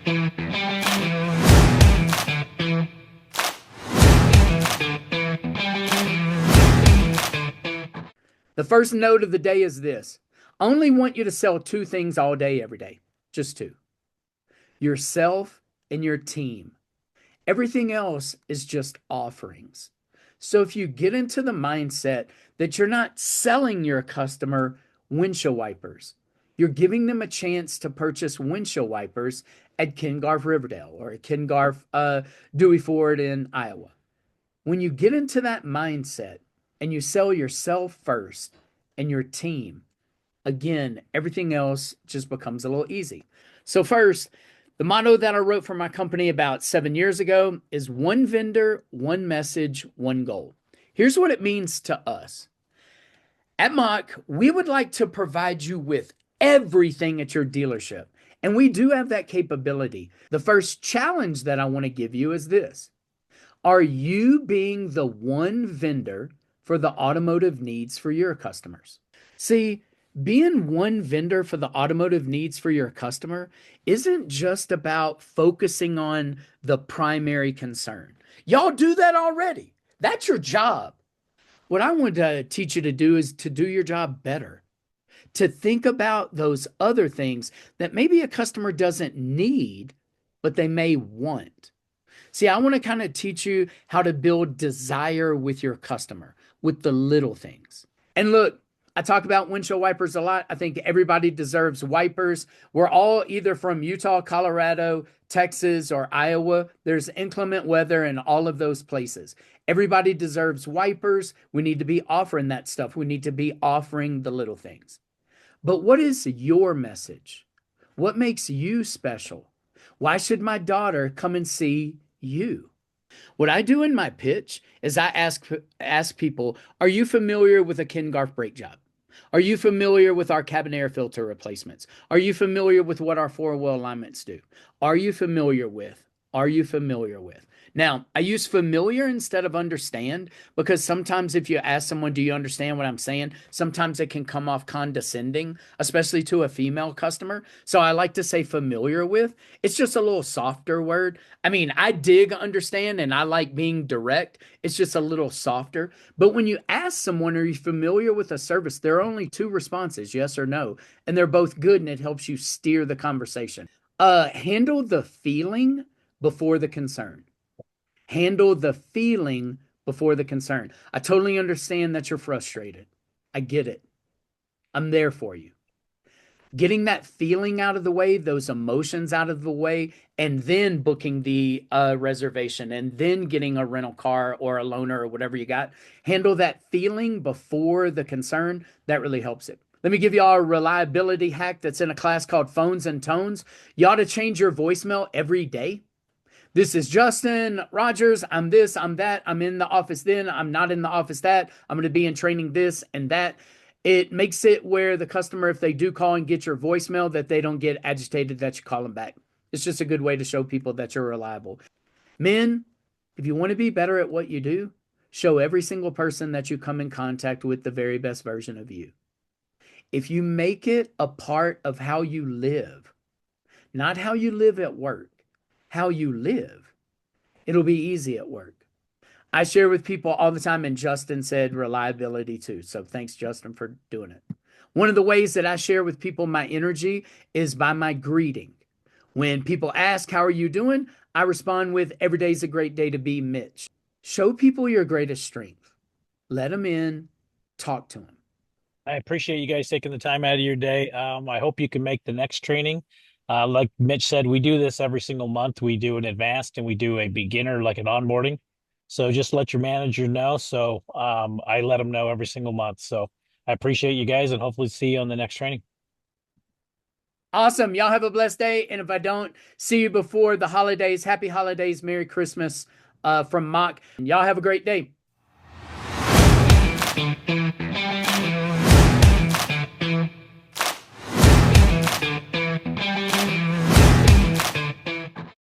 The first note of the day is this. I only want you to sell two things all day, every day. Just two. Yourself and your team. Everything else is just offerings. So if you get into the mindset that you're not selling your customer windshield wipers, you're giving them a chance to purchase windshield wipers at Ken Garff Riverdale or at Ken Garff Dewey Ford in Iowa. When you get into that mindset and you sell yourself first and your team, again, everything else just becomes a little easy. So first, the motto that I wrote for my company about 7 years ago is one vendor, one message, one goal. Here's what it means to us. At Mach, we would like to provide you with everything at your dealership, and we do have that capability. The first challenge that I want to give you is this. Are you being the one vendor for the automotive needs for your customers? See, being one vendor for the automotive needs for your customer isn't just about focusing on the primary concern. Y'all do that already. That's your job. What I want to teach you to do is to do your job better, to think about those other things that maybe a customer doesn't need, but they may want. See, I want to kind of teach you how to build desire with your customer, with the little things. And look, I talk about windshield wipers a lot. I think everybody deserves wipers. We're all either from Utah, Colorado, Texas, or Iowa. There's inclement weather in all of those places. Everybody deserves wipers. We need to be offering that stuff. We need to be offering the little things. But what is your message? What makes you special? Why should my daughter come and see you? What I do in my pitch is I ask people, are you familiar with a Ken Garff brake job? Are you familiar with our cabin air filter replacements? Are you familiar with what our four-wheel alignments do? Are you familiar with? Now, I use familiar instead of understand because sometimes if you ask someone, do you understand what I'm saying? Sometimes it can come off condescending, especially to a female customer. So I like to say familiar with. It's just a little softer word. I mean, I dig understand and I like being direct. It's just a little softer. But when you ask someone, are you familiar with a service? There are only two responses, yes or no. And they're both good and it helps you steer the conversation. Handle the feeling before the concern. Handle the feeling before the concern. I totally understand that you're frustrated. I get it. I'm there for you. Getting that feeling out of the way, those emotions out of the way, and then booking the reservation and then getting a rental car or a loaner or whatever you got. Handle that feeling before the concern. That really helps it. Let me give y'all a reliability hack that's in a class called Phones and Tones. You ought to change your voicemail every day. This is Justin Rogers. I'm this, I'm that. I'm in the office then. I'm not in the office that. I'm going to be in training this and that. It makes it where the customer, if they do call and get your voicemail, that they don't get agitated that you call them back. It's just a good way to show people that you're reliable. Men, if you want to be better at what you do, show every single person that you come in contact with the very best version of you. If you make it a part of how you live, not how you live at work, how you live, it'll be easy at work. I share with people all the time, and Justin said reliability too. So thanks, Justin, for doing it. One of the ways that I share with people my energy is by my greeting. When people ask, how are you doing? I respond with, every day's a great day to be Mitch. Show people your greatest strength. Let them in, talk to them. I appreciate you guys taking the time out of your day. I hope you can make the next training. Like Mitch said, we do this every single month. We do an advanced and we do a beginner, like an onboarding. So just let your manager know. So I let them know every single month. So I appreciate you guys and hopefully see you on the next training. Awesome. Y'all have a blessed day. And if I don't see you before the holidays, happy holidays, Merry Christmas from Mach. Y'all have a great day.